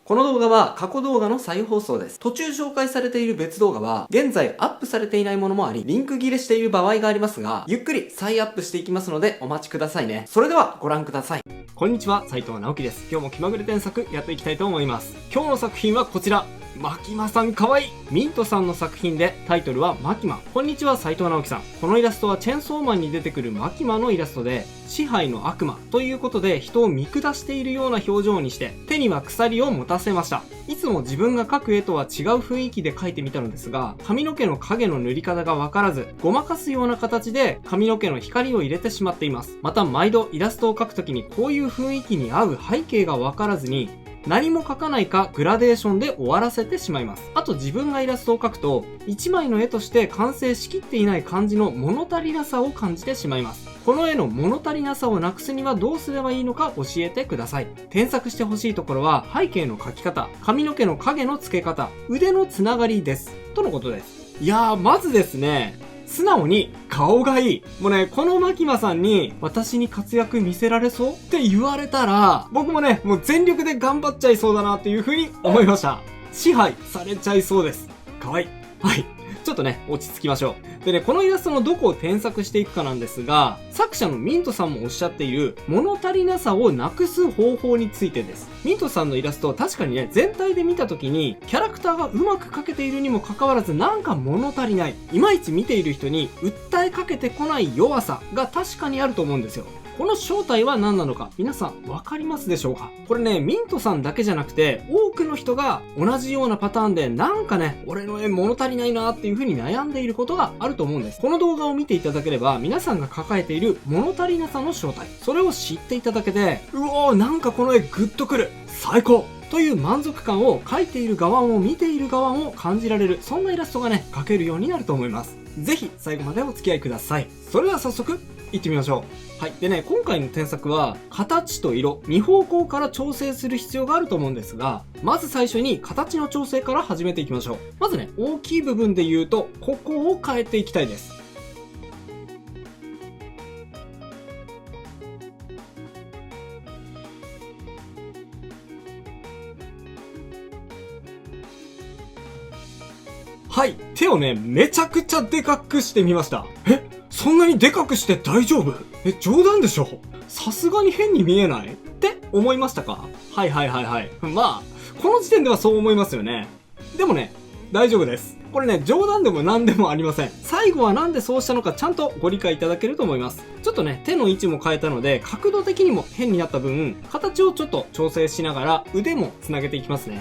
この動画は過去動画の再放送です。途中紹介されている別動画は、現在アップされていないものもあり、リンク切れしている場合がありますが、ゆっくり再アップしていきますのでお待ちくださいね。それではご覧ください。こんにちは、斉藤直樹です。今日も気まぐれ添削やっていきたいと思います。今日の作品はこちら。マキマさんかわいい。ミントさんの作品でタイトルはマキマ。こんにちは、斉藤直樹さん。このイラストはチェンソーマンに出てくるマキマのイラストで、支配の悪魔ということで人を見下しているような表情にして手には鎖を持たせました。いつも自分が描く絵とは違う雰囲気で描いてみたのですが、髪の毛の影の塗り方がわからず、ごまかすような形で髪の毛の光を入れてしまっています。また毎度イラストを描くときにこういう雰囲気に合う背景がわからずに、何も描かないかグラデーションで終わらせてしまいます。あと自分がイラストを描くと、一枚の絵として完成しきっていない感じの物足りなさを感じてしまいます。この絵の物足りなさをなくすにはどうすればいいのか教えてください。添削してほしいところは背景の描き方、髪の毛の影の付け方、腕のつながりです。とのことです。いやー、まずですね、素直に顔がいい。もうね、このマキマさんに私に活躍見せられそうって言われたら、僕もね、もう全力で頑張っちゃいそうだなっていう風に思いました。支配されちゃいそうです。かわいい。はい。ちょっとね、落ち着きましょう。でね、このイラストのどこを添削していくかなんですが、作者のミントさんもおっしゃっている物足りなさをなくす方法についてです。ミントさんのイラスト、確かにね、全体で見た時に、キャラクターがうまく描けているにもかかわらず、なんか物足りない。いまいち見ている人に訴えかけてこない弱さが確かにあると思うんですよ。この正体は何なのか、皆さんわかりますでしょうか？これね、ミントさんだけじゃなくて、多くの人が同じようなパターンで、なんかね、俺の絵物足りないなっていう風に悩んでいることがあると思うんです。この動画を見ていただければ、皆さんが抱えている物足りなさの正体、それを知っていただけで、うおー、なんかこの絵グッとくる、最高という満足感を描いている側も見ている側も感じられる、そんなイラストがね、描けるようになると思います。ぜひ最後までお付き合いください。それでは早速、行ってみましょう。はい。でね、今回の添削は、形と色、2方向から調整する必要があると思うんですが、まず最初に形の調整から始めていきましょう。まずね、大きい部分で言うと、ここを変えていきたいです。はい。手をね、めちゃくちゃでかくしてみました。そんなにでかくして大丈夫？冗談でしょ？さすがに変に見えない？って思いましたか？はい。まあ、この時点ではそう思いますよね。でもね、大丈夫です。これね、冗談でも何でもありません。最後はなんでそうしたのかちゃんとご理解いただけると思います。ちょっとね、手の位置も変えたので、角度的にも変になった分、形をちょっと調整しながら腕もつなげていきますね。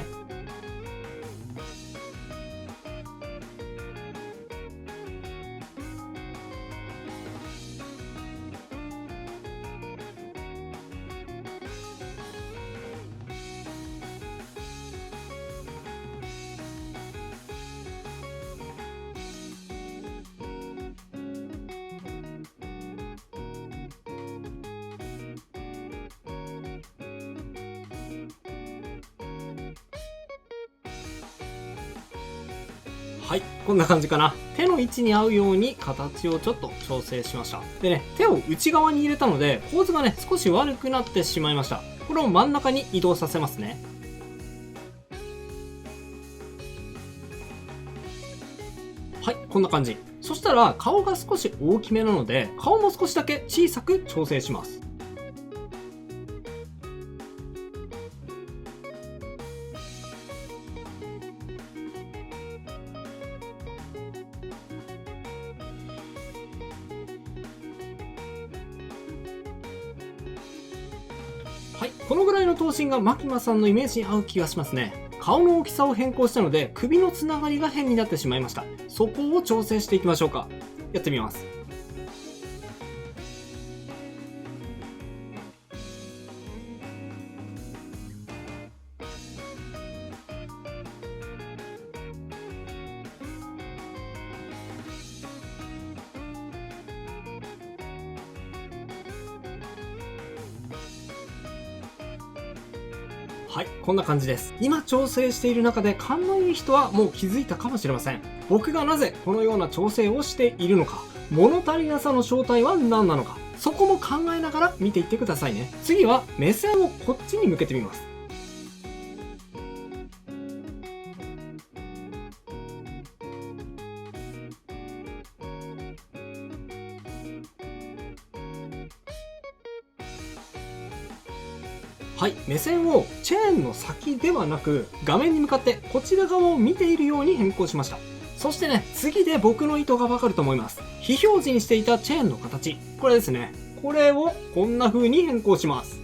はい、こんな感じかな。手の位置に合うように形をちょっと調整しました。でね、手を内側に入れたので、構図がね、少し悪くなってしまいました。これを真ん中に移動させますね。はい、こんな感じ。そしたら、顔が少し大きめなので、顔も少しだけ小さく調整します。はい、このぐらいの頭身がマキマさんのイメージに合う気がしますね。顔の大きさを変更したので首のつながりが変になってしまいました。そこを調整していきましょうか。やってみます。はい、こんな感じです。今調整している中で勘のいい人はもう気づいたかもしれません。僕がなぜこのような調整をしているのか、物足りなさの正体は何なのか、そこも考えながら見ていってくださいね。次は目線をこっちに向けてみます。はい、目線をチェーンの先ではなく、画面に向かってこちら側を見ているように変更しました。そしてね、次で僕の意図がわかると思います。非表示にしていたチェーンの形。これですね。これをこんな風に変更します。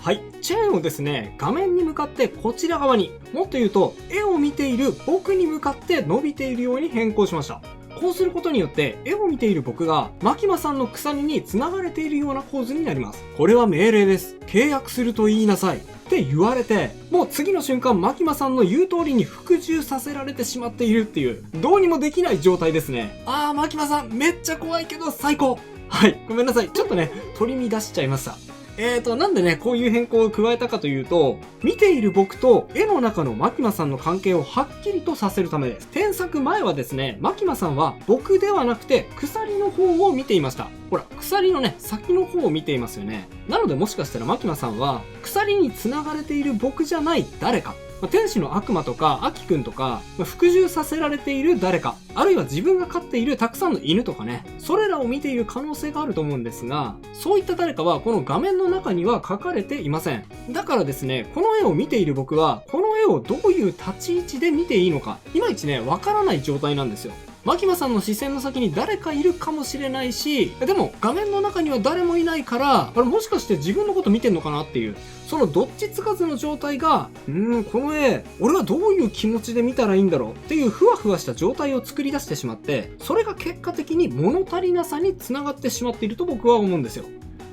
はい。チェーンをですね、画面に向かってこちら側に、もっと言うと、絵を見ている僕に向かって伸びているように変更しました。こうすることによって、絵を見ている僕が、マキマさんの鎖に繋がれているような構図になります。これは命令です。契約すると言いなさい。って言われて、もう次の瞬間、マキマさんの言う通りに服従させられてしまっているっていう、どうにもできない状態ですね。マキマさん、めっちゃ怖いけど最高。はい。ごめんなさい。ちょっとね、取り乱しちゃいました。なんでね、こういう変更を加えたかというと、見ている僕と絵の中のマキマさんの関係をはっきりとさせるためです。添削前はですね、マキマさんは僕ではなくて鎖の方を見ていました。ほら、鎖のね、先の方を見ていますよね。なのでもしかしたらマキマさんは、鎖に繋がれている僕じゃない誰か。天使の悪魔とか、アキくんとか、服従させられている誰か、あるいは自分が飼っているたくさんの犬とかね、それらを見ている可能性があると思うんですが、そういった誰かはこの画面の中には書かれていません。だからですね、この絵を見ている僕は、この絵をどういう立ち位置で見ていいのか、いまいちね、わからない状態なんですよ。マキマさんの視線の先に誰かいるかもしれないし、でも画面の中には誰もいないから、あれもしかして自分のこと見てんのかなっていう、そのどっちつかずの状態が、この絵、俺はどういう気持ちで見たらいいんだろうっていうふわふわした状態を作り出してしまって、それが結果的に物足りなさにつながってしまっていると僕は思うんですよ。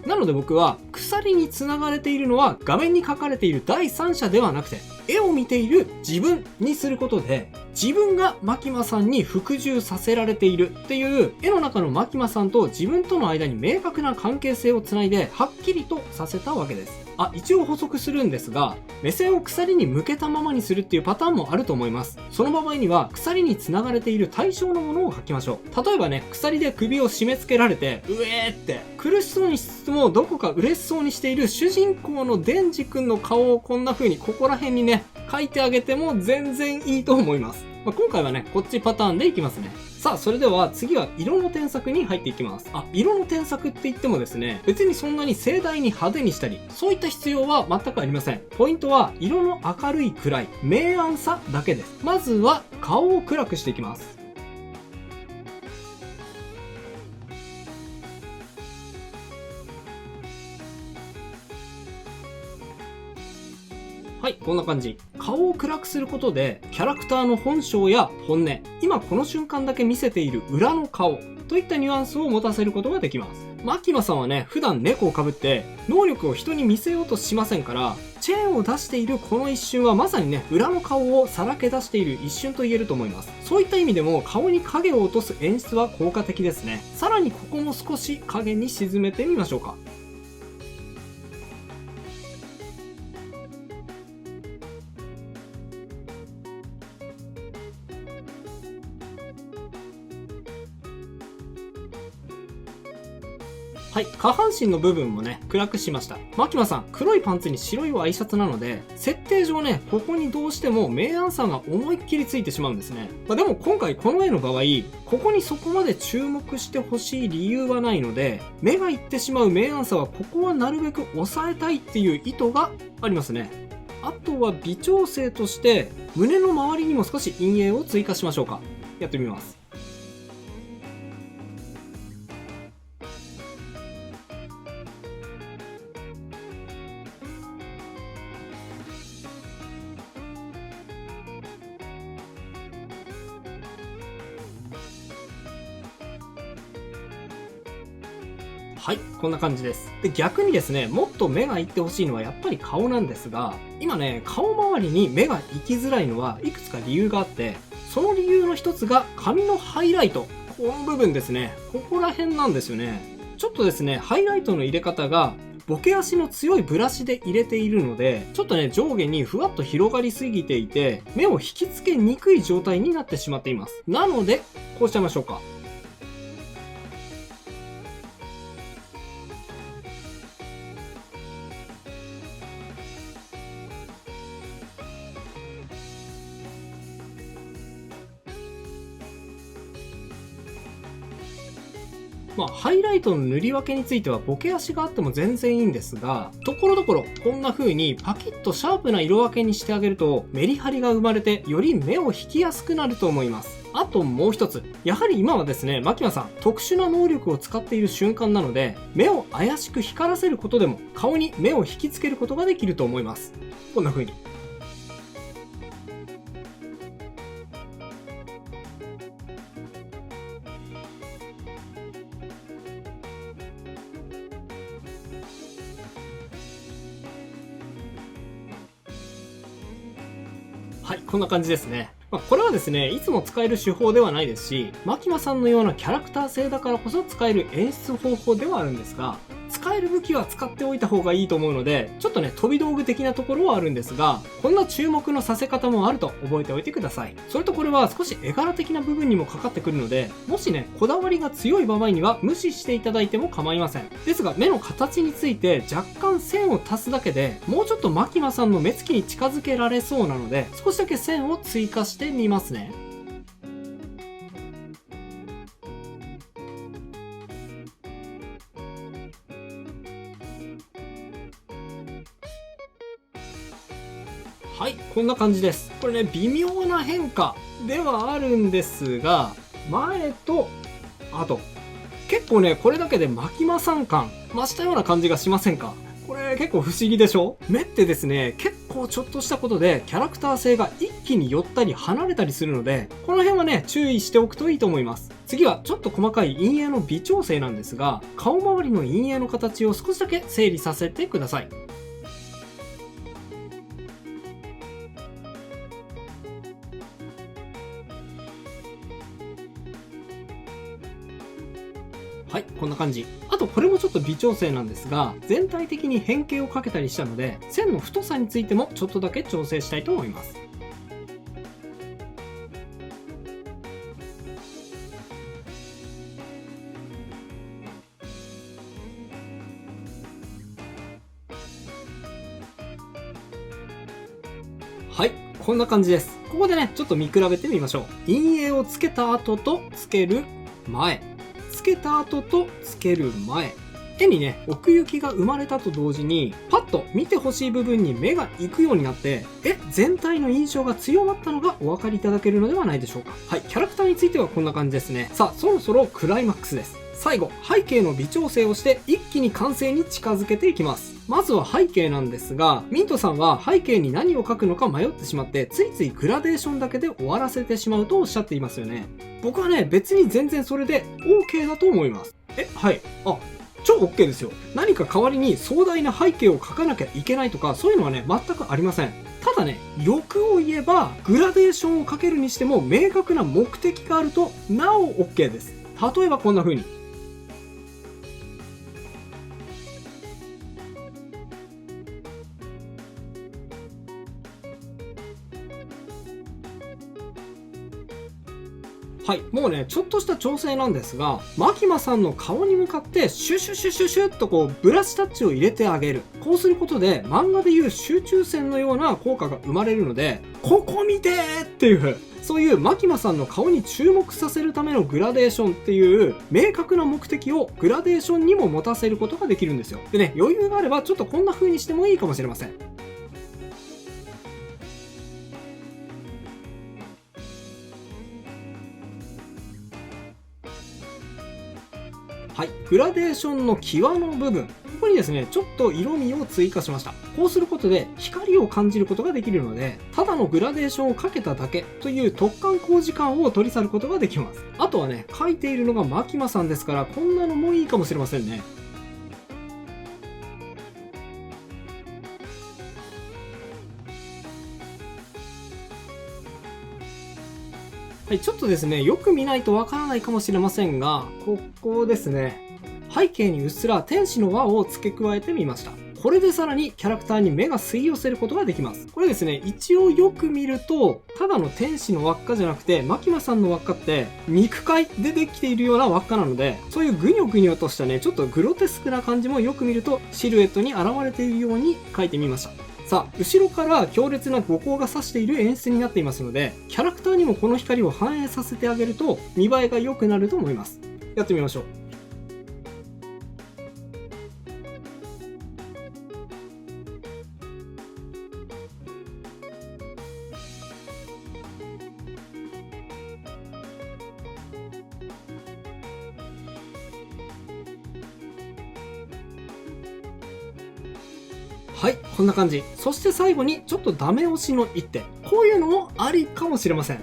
なので僕は鎖に繋がれているのは画面に書かれている第三者ではなくて絵を見ている自分にすることで自分がマキマさんに服従させられているっていう絵の中のマキマさんと自分との間に明確な関係性をつないではっきりとさせたわけです。一応補足するんですが、目線を鎖に向けたままにするっていうパターンもあると思います。その場合には鎖に繋がれている対象のものを描きましょう。例えばね、鎖で首を締め付けられて、うえーって苦しそうにしつつもどこか嬉しそうにしている主人公のデンジ君の顔をこんな風にここら辺にね、描いてあげても全然いいと思います。今回はね、こっちパターンでいきますね。さあ、それでは次は色の添削に入っていきます。色の添削って言ってもですね、別にそんなに盛大に派手にしたり、そういった必要は全くありません。ポイントは、色の明るい暗い、明暗さだけです。まずは、顔を暗くしていきます。はい、こんな感じ。顔を暗くすることで、キャラクターの本性や本音、今この瞬間だけ見せている裏の顔、といったニュアンスを持たせることができます。マキマさんはね、普段猫を被って、能力を人に見せようとしませんから、チェーンを出しているこの一瞬はまさにね、裏の顔をさらけ出している一瞬と言えると思います。そういった意味でも、顔に影を落とす演出は効果的ですね。さらにここも少し影に沈めてみましょうか。はい、下半身の部分もね、暗くしました。マキマさん、黒いパンツに白いワイシャツなので、設定上ね、ここにどうしても明暗さが思いっきりついてしまうんですね。でも今回この絵の場合、ここにそこまで注目してほしい理由はないので、目がいってしまう明暗さはここはなるべく抑えたいっていう意図がありますね。あとは微調整として、胸の周りにも少し陰影を追加しましょうか。やってみます。はい、こんな感じです。で、逆にですね、もっと目がいってほしいのはやっぱり顔なんですが、今ね、顔周りに目が行きづらいのはいくつか理由があって、その理由の一つが髪のハイライト。この部分ですね。ここら辺なんですよね。ちょっとですね、ハイライトの入れ方が、ボケ足の強いブラシで入れているので、ちょっとね、上下にふわっと広がりすぎていて、目を引きつけにくい状態になってしまっています。なので、こうしちゃいましょうか。ハイライトの塗り分けについてはボケ足があっても全然いいんですが、ところどころこんな風にパキッとシャープな色分けにしてあげるとメリハリが生まれてより目を引きやすくなると思います。あともう一つ、やはり今はですね、マキマさん特殊な能力を使っている瞬間なので、目を怪しく光らせることでも顔に目を引きつけることができると思います。こんな風に。はい、こんな感じですね。これはですね、いつも使える手法ではないですし、マキマさんのようなキャラクター性だからこそ使える演出方法ではあるんですが、使える武器は使っておいた方がいいと思うので、ちょっとね、飛び道具的なところはあるんですが、こんな注目のさせ方もあると覚えておいてください。それとこれは少し絵柄的な部分にもかかってくるので、もしね、こだわりが強い場合には無視していただいても構いません。ですが、目の形について若干線を足すだけで、もうちょっとマキマさんの目つきに近づけられそうなので、少しだけ線を追加してみますね。はい、こんな感じです。これね、微妙な変化ではあるんですが、前と後、結構ね、これだけでマキマさん感増したような感じがしませんか？これ結構不思議でしょ？目ってですね、結構ちょっとしたことでキャラクター性が一気に寄ったり離れたりするので、この辺はね、注意しておくといいと思います。次はちょっと細かい陰影の微調整なんですが、顔周りの陰影の形を少しだけ整理させてください。はい、こんな感じ。あとこれもちょっと微調整なんですが、全体的に変形をかけたりしたので、線の太さについてもちょっとだけ調整したいと思います。はい、こんな感じです。ここでね、ちょっと見比べてみましょう。陰影をつけた後とつける前。つけた後とつける前。絵にね、奥行きが生まれたと同時に、パッと見てほしい部分に目が行くようになって、絵全体の印象が強まったのがお分かりいただけるのではないでしょうか。はい、キャラクターについてはこんな感じですね。さあ、そろそろクライマックスです。最後、背景の微調整をして一気に完成に近づけていきます。まずは背景なんですが、ミントさんは背景に何を描くのか迷ってしまって、ついついグラデーションだけで終わらせてしまうとおっしゃっていますよね。僕はね、別に全然それで OK だと思います。はい。超 OK ですよ。何か代わりに壮大な背景を描かなきゃいけないとか、そういうのはね、全くありません。ただね、欲を言えば、グラデーションをかけるにしても明確な目的があると、なお OK です。例えばこんな風に。はい、もうね、ちょっとした調整なんですが、マキマさんの顔に向かってシュシュシュシュシュッとこうブラシタッチを入れてあげる。こうすることで漫画でいう集中線のような効果が生まれるので、ここ見てーっていう、そういうマキマさんの顔に注目させるためのグラデーションっていう明確な目的をグラデーションにも持たせることができるんですよ。でね、余裕があればちょっとこんな風にしてもいいかもしれません。はい、グラデーションの際の部分、ここにですね、ちょっと色味を追加しました。こうすることで光を感じることができるので、ただのグラデーションをかけただけという突貫工事感を取り去ることができます。あとはね、描いているのがマキマさんですから、こんなのもいいかもしれませんね。はい、ちょっとですね、よく見ないとわからないかもしれませんが、ここですね。背景にうっすら天使の輪を付け加えてみました。これでさらにキャラクターに目が吸い寄せることができます。これですね、一応よく見ると、ただの天使の輪っかじゃなくて、マキマさんの輪っかって肉塊でできているような輪っかなので、そういうグニョグニョとしたね、ちょっとグロテスクな感じもよく見るとシルエットに現れているように描いてみました。さあ、後ろから強烈な五光が差している演出になっていますので、キャラクターにもこの光を反映させてあげると見栄えが良くなると思います。やってみましょう。はい、こんな感じ。そして最後にちょっとダメ押しの一手。こういうのもありかもしれません。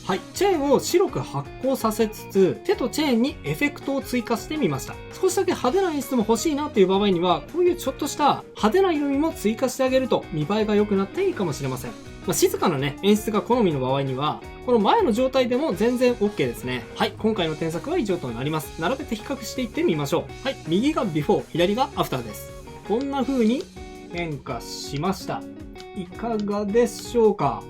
はい、チェーンを白く発光させつつ、手とチェーンにエフェクトを追加してみました。少しだけ派手な演出も欲しいなっていう場合には、こういうちょっとした派手な色味も追加してあげると見栄えが良くなっていいかもしれません。静かなね、演出が好みの場合には、この前の状態でも全然 OK ですね。はい、今回の添削は以上となります。並べて比較していってみましょう。はい、右がビフォー、左がアフターです。こんな風に変化しました。いかがでしょうか？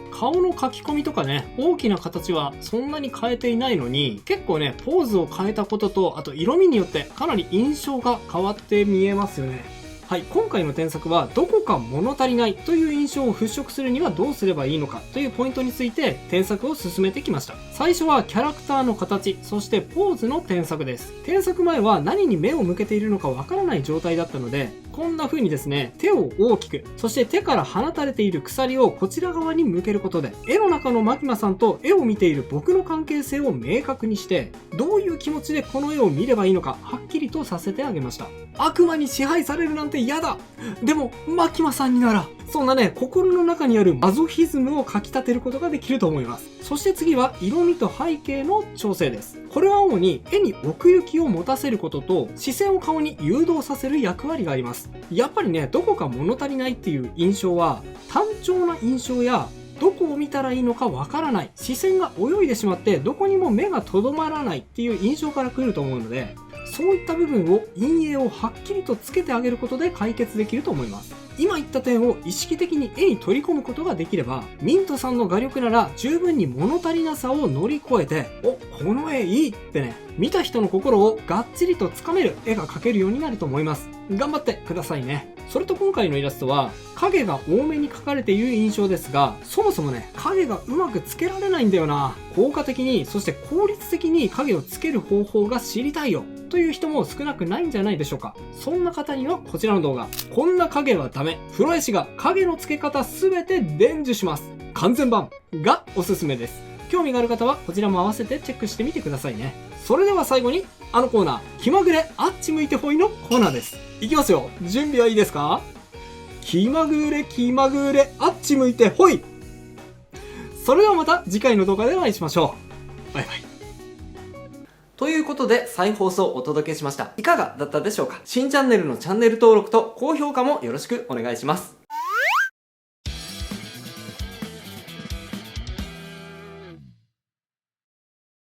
顔の描き込みとかね、大きな形はそんなに変えていないのに、結構ね、ポーズを変えたことと、あと色味によってかなり印象が変わって見えますよね。はい、今回の添削はどこか物足りないという印象を払拭するにはどうすればいいのかというポイントについて添削を進めてきました。最初はキャラクターの形、そしてポーズの添削です。添削前は何に目を向けているのかわからない状態だったので、こんな風にですね、手を大きく、そして手から放たれている鎖をこちら側に向けることで、絵の中のマキマさんと絵を見ている僕の関係性を明確にして、どういう気持ちでこの絵を見ればいいのか、はっきりとさせてあげました。悪魔に支配されるなんて嫌だ！でも、マキマさんになら、そんなね、心の中にあるマゾヒズムをかき立てることができると思います。そして次は色味と背景の調整です。これは主に絵に奥行きを持たせることと視線を顔に誘導させる役割があります。やっぱりね、どこか物足りないっていう印象は単調な印象やどこを見たらいいのかわからない、視線が泳いでしまってどこにも目がとどまらないっていう印象から来ると思うので、そういった部分を陰影をはっきりとつけてあげることで解決できると思います。今言った点を意識的に絵に取り込むことができれば、ミントさんの画力なら十分に物足りなさを乗り越えて、お、この絵いいってね、見た人の心をがっちりとつかめる絵が描けるようになると思います。頑張ってくださいね。それと今回のイラストは影が多めに描かれている印象ですが、そもそもね、影がうまくつけられないんだよな。効果的に、そして効率的に影をつける方法が知りたいよという人も少なくないんじゃないでしょうか。そんな方にはこちらの動画、こんな影はダメ、プロ絵師が影の付け方すべて伝授します完全版がおすすめです。興味がある方はこちらも合わせてチェックしてみてくださいね。それでは最後にあのコーナー、気まぐれあっち向いてほいのコーナーです。いきますよ。準備はいいですか？気まぐれあっち向いてほい。それではまた次回の動画でお会いしましょう。バイバイ。ということで再放送をお届けしました。いかがだったでしょうか？新チャンネルのチャンネル登録と高評価もよろしくお願いします。